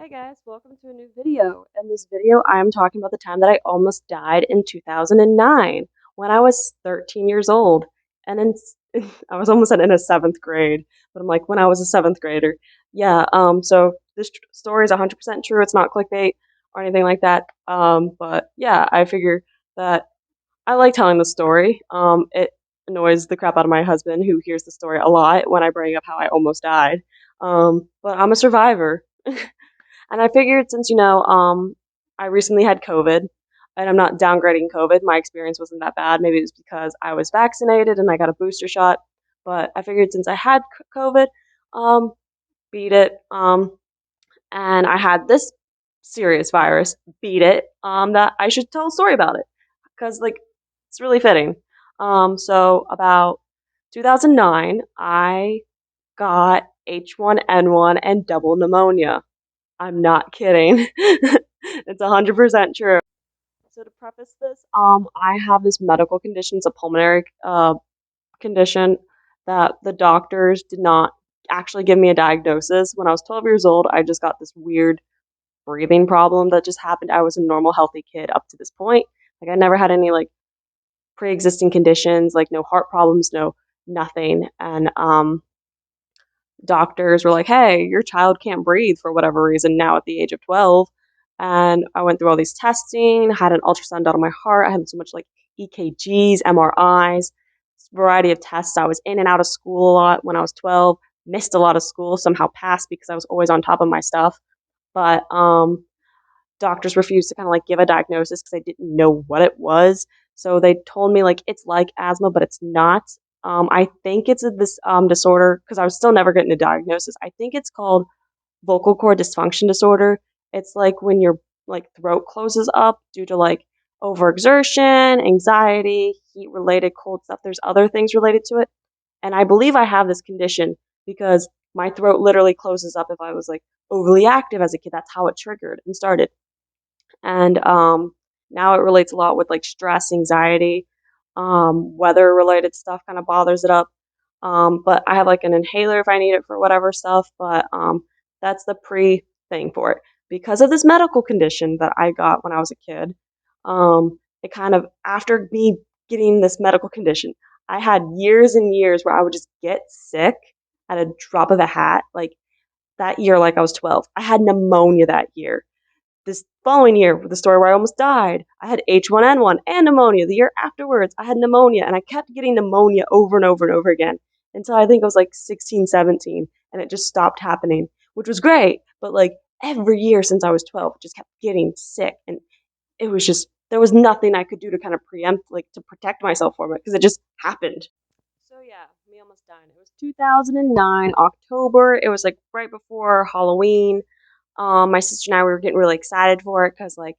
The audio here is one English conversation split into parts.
Hey guys, welcome to a new video. In this video, I'm talking about the time that I almost died in 2009 when I was 13 years old. And in, I was almost in a seventh grade, but I'm like, when I was a seventh grader. Yeah, so this story is 100% true. It's not clickbait or anything like that. But yeah, I figure that I like telling the story. It annoys the crap out of my husband who hears the story a lot when I bring up how I almost died. But I'm a survivor. And I figured since, I recently had COVID, and I'm not downgrading COVID, my experience wasn't that bad. Maybe it was because I was vaccinated and I got a booster shot. But I figured since I had COVID, um, beat it, and I had this serious virus, beat it, that I should tell a story about it. Because, like, it's really fitting. So about 2009, I got H1N1 and double pneumonia. I'm not kidding. It's 100% true. So to preface this, I have this medical condition. It's a pulmonary condition that the doctors did not actually give me a diagnosis. When I was 12 years old, I just got this weird breathing problem that just happened. I was a normal, healthy kid up to this point. Like I never had any like pre-existing conditions, like no heart problems, no nothing. And doctors were like, hey, your child can't breathe for whatever reason now at the age of 12. And I went through all these testing, had an ultrasound done on my heart. I had so much like EKGs, MRIs, variety of tests. I was in and out of school a lot when I was 12, missed a lot of school, somehow passed because I was always on top of my stuff. But doctors refused to kind of like give a diagnosis because they didn't know what it was. So they told me like it's like asthma, but it's not. I think it's this disorder because I was still never getting a diagnosis. I think it's called vocal cord dysfunction disorder. It's like when your like throat closes up due to like overexertion, anxiety, heat related cold stuff. There's other things related to it. And I believe I have this condition because my throat literally closes up if I was like overly active as a kid. That's how it triggered and started. And now it relates a lot with like stress, anxiety, weather related stuff kind of bothers it up. But I have like an inhaler if I need it for whatever stuff. But that's the pre thing for it. Because of this medical condition that I got when I was a kid, it kind of, after me getting this medical condition, I had years and years where I would just get sick at a drop of a hat. Like that year, like I was 12, I had pneumonia that year. This following year, with the story where I almost died, I had H1N1 and pneumonia. The year afterwards, I had pneumonia, and I kept getting pneumonia over and over and over again until I think I was like 16, 17, and it just stopped happening, which was great. But like every year since I was 12, I just kept getting sick, and it was just, there was nothing I could do to kind of preempt, like to protect myself from it, because it just happened. So yeah, me almost dying. It was 2009, October. It was like right before Halloween. My sister and I we were getting really excited for it because like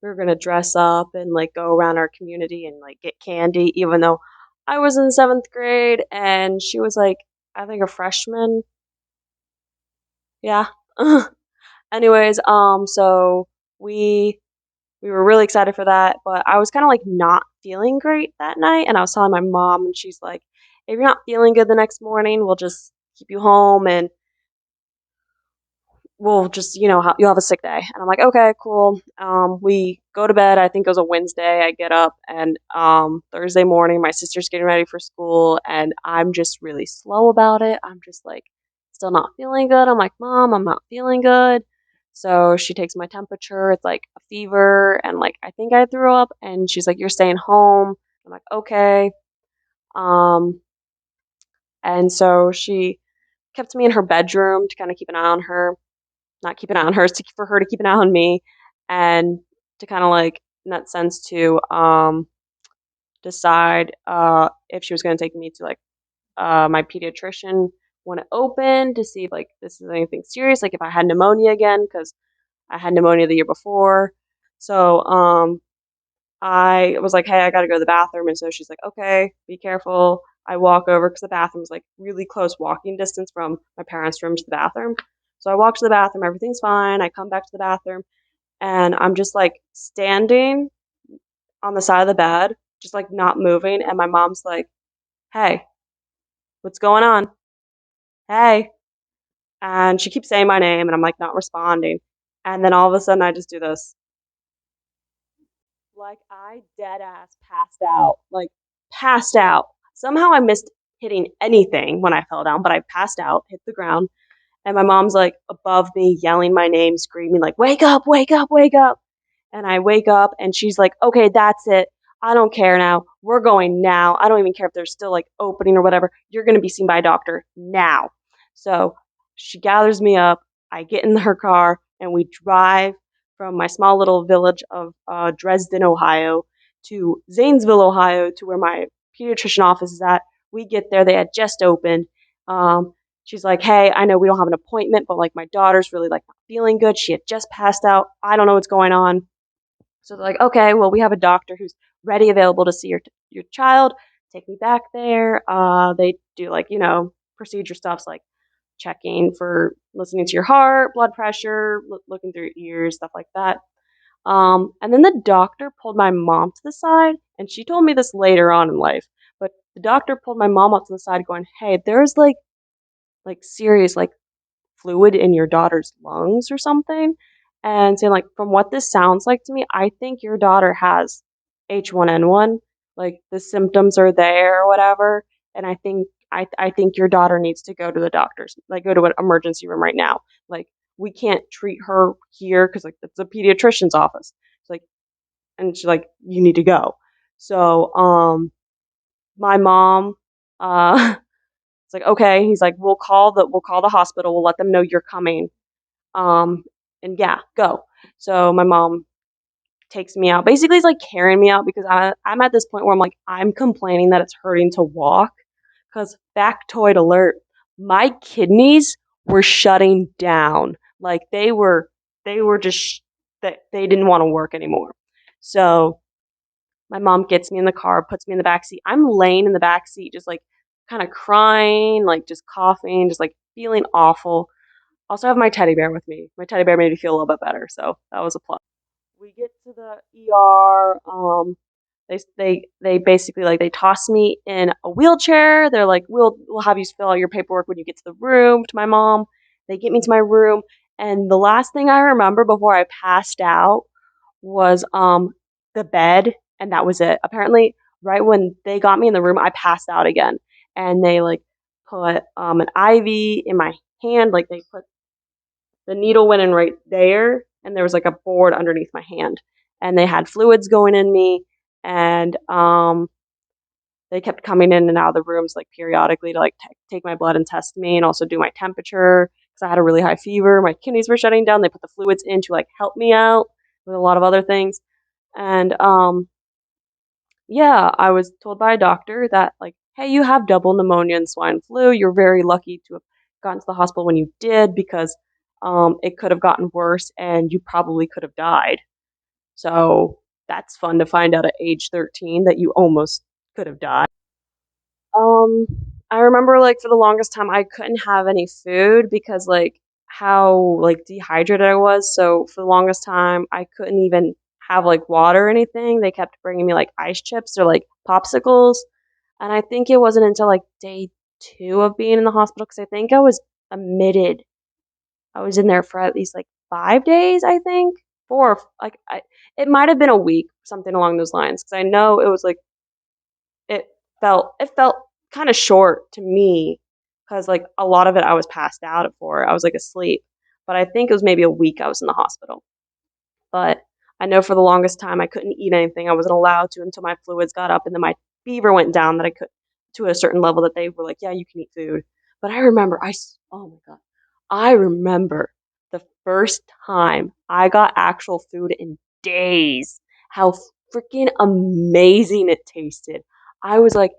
we were gonna dress up and like go around our community and like get candy, even though I was in seventh grade and she was like I think a freshman. Yeah. Anyways, so we we were really excited for that, but I was kind of like not feeling great that night, and I was telling my mom, and she's like, "If you're not feeling good the next morning, we'll just keep you home and we'll just, you'll have a sick day." And I'm like, okay, cool. We go to bed. I think it was a Wednesday. I get up, and Thursday morning, my sister's getting ready for school, and I'm just really slow about it. I'm just like, still not feeling good. I'm like, Mom, I'm not feeling good. So she takes my temperature. It's like a fever, and like, I think I threw up. And she's like, you're staying home. I'm like, okay. Um, and so she kept me in her bedroom to kind of keep an eye on her, not keep an eye on her, for her to keep an eye on me, and to kind of like in that sense to decide if she was going to take me to like my pediatrician when it opened to see if like this is anything serious, like if I had pneumonia again because I had pneumonia the year before. So I was like, hey, I got to go to the bathroom, and so she's like, okay, be careful. I walk over because the bathroom was like really close walking distance from my parents' room to the bathroom. So I walk to the bathroom, everything's fine. I come back to the bathroom, and I'm just like standing on the side of the bed, just like not moving. And my mom's like, hey, what's going on? Hey. And she keeps saying my name, and I'm like not responding. And then all of a sudden I just do this. Like I dead ass passed out. Like passed out. Somehow I missed hitting anything when I fell down, but I passed out, hit the ground, and my mom's like above me yelling my name, screaming like, "Wake up, wake up, wake up." And I wake up and she's like, "Okay, that's it. I don't care now. We're going now. I don't even care if there's still like opening or whatever. You're going to be seen by a doctor now." So she gathers me up. I get in her car and we drive from my small little village of Dresden, Ohio to Zanesville, Ohio, to where my pediatrician office is at. We get there. They had just opened. She's like, "Hey, I know we don't have an appointment, but like my daughter's really like not feeling good. She had just passed out. I don't know what's going on." So they're like, "Okay, well, we have a doctor who's ready, available to see your child. Take me back there." They do like procedure stuffs like checking for listening to your heart, blood pressure, looking through your ears, stuff like that. And then the doctor pulled my mom to the side, and she told me this later on in life. But the doctor pulled my mom up to the side, going, "Hey, there's like serious like fluid in your daughter's lungs or something," and saying like, "From what this sounds like to me, I think your daughter has H1N1. Like the symptoms are there or whatever, and I think your daughter needs to go to the doctor's, like go to an emergency room right now. Like we can't treat her here because like it's a pediatrician's office." It's like, and she's like, "You need to go." So my mom it's like, "Okay." He's like, we'll call the hospital. We'll let them know you're coming." Um, and yeah, go. So my mom takes me out. Basically, it's like carrying me out because I'm at this point where I'm like, I'm complaining that it's hurting to walk. Because factoid alert, my kidneys were shutting down. Like they were just that they didn't want to work anymore. So my mom gets me in the car, puts me in the back seat. I'm laying in the back seat, just like kind of crying, like just coughing, just like feeling awful. Also have my teddy bear with me. My teddy bear made me feel a little bit better, so that was a plus. We get to the ER. They basically like they toss me in a wheelchair. They're like, we'll have you fill out your paperwork when you get to the room. To my mom, they get me to my room, and the last thing I remember before I passed out was the bed, and that was it. Apparently, right when they got me in the room, I passed out again, and they like put an IV in my hand. Like they put the needle went in right there, and there was like a board underneath my hand, and they had fluids going in me, and they kept coming in and out of the rooms like periodically to like take my blood and test me, and also do my temperature because I had a really high fever. My kidneys were shutting down. They put the fluids in to like help me out with a lot of other things, and yeah, I was told by a doctor that like, "Hey, you have double pneumonia and swine flu. You're very lucky to have gotten to the hospital when you did because it could have gotten worse and you probably could have died." So that's fun to find out at age 13 that you almost could have died. Um, I remember like for the longest time I couldn't have any food because like how like dehydrated I was. So for the longest time I couldn't even have like water or anything. They kept bringing me like ice chips or like popsicles. And I think it wasn't until like day 2 of being in the hospital because I think I was admitted. I was in there for at least like 5 days, I think. Like it might have been a week, something along those lines. Because I know it was like it it felt kinda short to me, because like, a lot of it I was passed out for, I was, like, asleep, but I think it was maybe a week I was in the hospital. But I know for the longest time I couldn't eat anything. I wasn't allowed to until my fluids got up and then my fever went down that I could to a certain level that they were like, "Yeah, you can eat food." But I remember oh my god. I remember the first time I got actual food in days, how freaking amazing it tasted. I was like,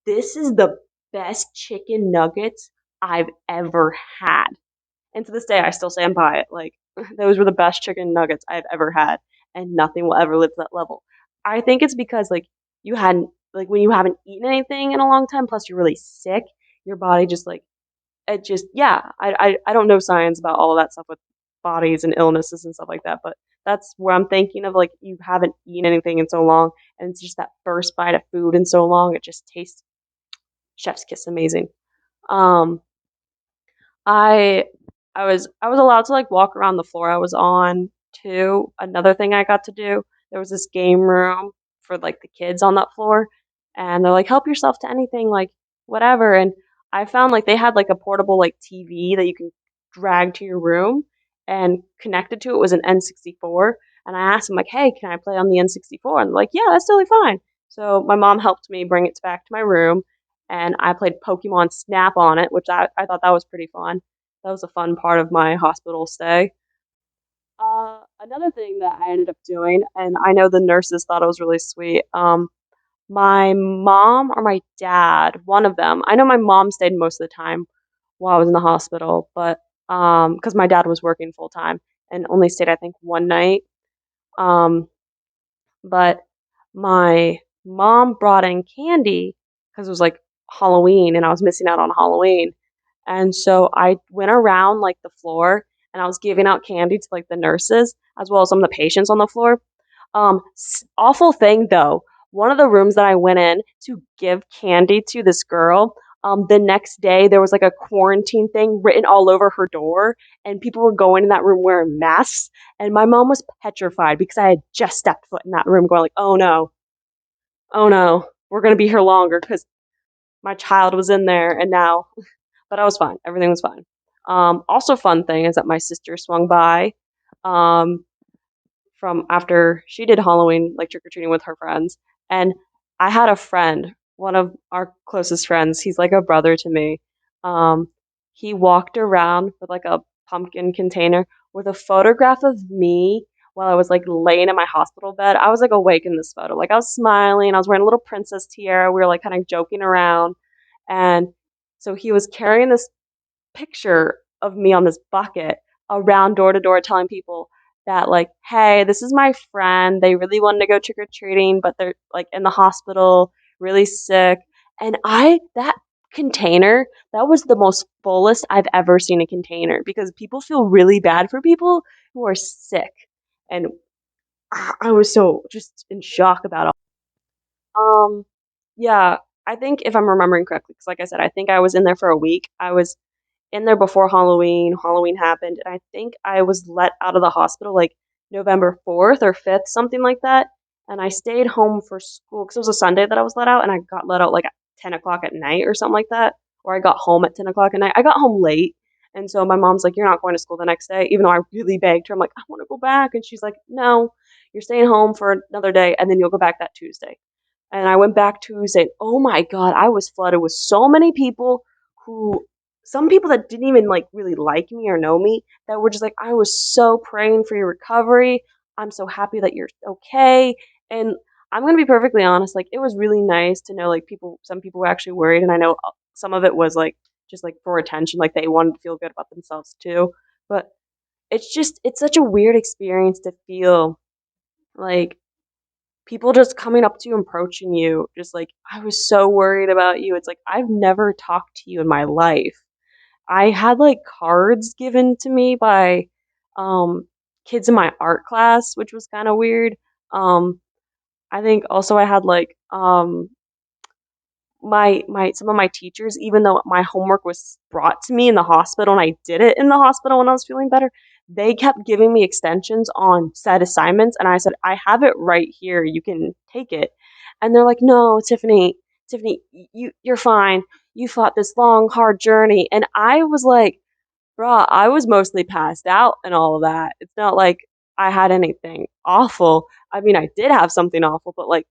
"This is the best chicken nuggets I've ever had." And to this day, I still stand by it. Like, those were the best chicken nuggets I've ever had, and nothing will ever live to that level. I think it's because, like, you hadn't, like, when you haven't eaten anything in a long time, plus you're really sick, your body just, like, it just, yeah. I don't know science about all of that stuff with bodies and illnesses and stuff like that, but that's where I'm thinking of, like, you haven't eaten anything in so long, and it's just that first bite of food in so long, it just tastes chef's kiss amazing. Um, I I was allowed to, like, walk around the floor I was on too. Another thing I got to do, there was this game room for, like, the kids on that floor, and they're like, "Help yourself to anything, like, whatever," and I found, like, they had, like, a portable, like, TV that you can drag to your room, and connected to it was an N64, and I asked them, like, "Hey, can I play on the N64?" And they're like, "Yeah, that's totally fine." So my mom helped me bring it back to my room, and I played Pokemon Snap on it, which I thought that was pretty fun. That was a fun part of my hospital stay. Another thing that I ended up doing, and I know the nurses thought it was really sweet. My mom or my dad, one of them. I know my mom stayed most of the time while I was in the hospital, but because my dad was working full time and only stayed, I think, one night. Um, but my mom brought in candy because it was like Halloween, and I was missing out on Halloween. And so I went around, like, the floor, and I was giving out candy to, like, the nurses, as well as some of the patients on the floor. Awful thing, though, one of the rooms that I went in to give candy to this girl, the next day, there was, like, a quarantine thing written all over her door, and people were going in that room wearing masks, and my mom was petrified because I had just stepped foot in that room going like, oh, no, we're gonna be here longer because my child was in there, and now," but I was fine. Everything was fine. Also fun thing is that my sister swung by, um, from after she did Halloween, like, trick-or-treating with her friends, and I had a friend, one of our closest friends, he's like a brother to me, um, he walked around with, like, a pumpkin container with a photograph of me while I was, like, laying in my hospital bed. I was, like, awake in this photo, like, I was smiling, I was wearing a little princess tiara, we were, like, kinda joking around, and so he was carrying this picture of me on this bucket around door to door telling people that, like, "Hey, this is my friend. They really wanted to go trick or treating, but they're, like, in the hospital, really sick." And I that container, that was the most fullest I've ever seen a container because people feel really bad for people who are sick. And I was so just in shock about it. Yeah, I think if I'm remembering correctly, because like I said, I think I was in there for a week. I was in there before Halloween. Halloween happened, and I think I was let out of the hospital, like, November 4th or 5th, something like that, and I stayed home for school because it was a Sunday that I was let out, and I got let out, like, at 10 o'clock at night or something like that, or I got home at 10 o'clock at night. I got home late, and so my mom's like, "You're not going to school the next day," even though I really begged her. I'm like, "I wanna go back," and she's like, "No, you're staying home for another day, and then you'll go back that Tuesday." And I went back Tuesday. Oh my god, I was flooded with so many people who some people that didn't even, like, really like me or know me that were just like, "I was so praying for your recovery. I'm so happy that you're okay." And I'm gonna be perfectly honest, like, it was really nice to know, like, some people were actually worried, and I know, some of it was, like, just, like, for attention, like, they wanted to feel good about themselves too. But it's such a weird experience to feel like people just coming up to you and approaching you, just like, "I was so worried about you." It's like, I've never talked to you in my life. I had, like, cards given to me by, um, kids in my art class, which was kinda weird. I think also I had, like, my some of my teachers, even though my homework was brought to me in the hospital and I did it in the hospital when I was feeling better, they kept giving me extensions on said assignments, and I said, "I have it right here, you can take it." And they're like, "No, Tiffany, you're fine. You fought this long, hard journey." And I was like, "Bruh, I was mostly passed out and all of that. It's not like I had anything awful." I mean, I did have something awful, but, like,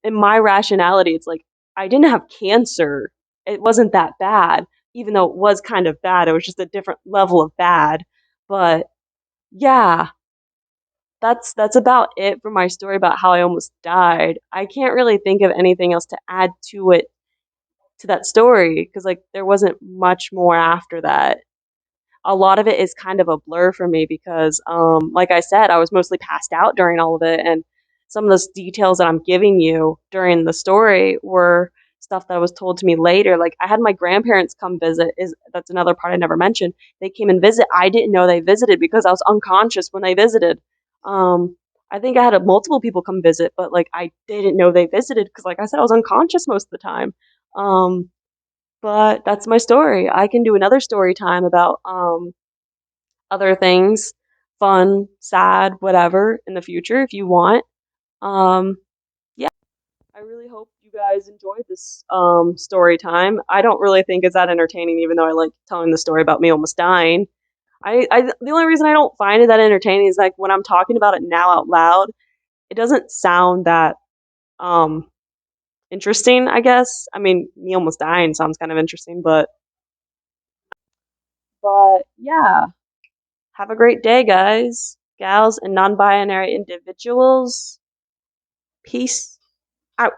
in my rationality, it's like, I didn't have cancer. It wasn't that bad, even though it was kind of bad, it was just a different level of bad. But, yeah, that's about it for my story about how I almost died. I can't really think of anything else to add to that story because, like, there wasn't much more after that. A lot of it is kind of a blur for me because, like I said, I was mostly passed out during all of it, and some of those details that I'm giving you during the story were stuff that was told to me later. Like, I had my grandparents come visit, is that's another part I never mentioned. They came and visit. I didn't know they visited because I was unconscious when they visited. I think I had, multiple people come visit, but, like, I didn't know they visited because, like I said, I was unconscious most of the time. Um, but that's my story. I can do another story time about, other things, fun, sad, whatever, in the future if you want. Um, yeah, I really hope you guys enjoyed this story time. I don't really think it's that entertaining, even though I like telling the story about me almost dying. The only reason I don't find it that entertaining is like when I'm talking about it now out loud, it doesn't sound that um interesting, I guess. I mean, me almost dying sounds kind of interesting, but yeah. Have a great day, guys, gals, and non-binary individuals. Peace out.